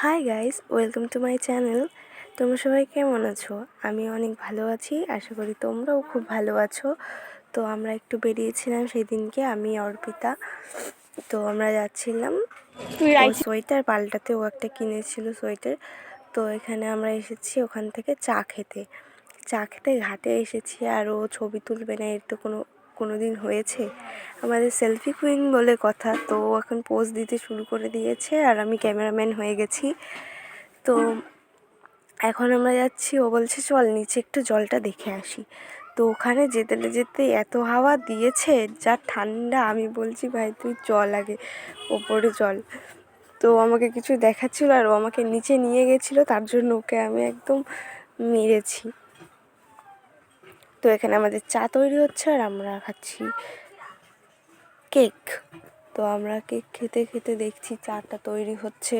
Hi guys, welcome to my channel. তোমরা সবাই কেমন আছো? আমি অনেক ভালো আছি, আশা করি তোমরাও খুব ভালো আছো। তো আমরা একটু বেরিয়েছিলাম সেই দিনকে, আমি অর্পিতা। তো আমরা যাচ্ছিলাম ও সোয়েটার পাল্টাতে, ও একটা কিনেছিল সোয়েটার। তো এখানে আমরা এসেছি ওখান থেকে চা খেতে ঘাটে এসেছি। আর ও ছবি তুলবে না, এর তো কোনো দিন হয়েছে। আমাদের সেলফি কুইন বলে কথা। তো ও এখন পোজ দিতে শুরু করে দিয়েছে আর আমি ক্যামেরাম্যান হয়ে গেছি। তো এখন আমরা যাচ্ছি, ও বলছে চল নিচে একটু জলটা দেখে আসি। তো ওখানে যেতে যেতে এত হাওয়া দিয়েছে, যা ঠান্ডা, আমি বলছি ভাই তুই চল আগে ওপরে চল। তো আমাকে কিছু দেখাচ্ছিল আর ও আমাকে নিচে নিয়ে গেছিলো, তার জন্য ওকে আমি একদম মেরেছি। তো এখানে আমাদের চা তৈরি হচ্ছে আর আমরা খাচ্ছি কেক। তো আমরা কেক খেতে খেতে দেখছি চাটা তৈরি হচ্ছে।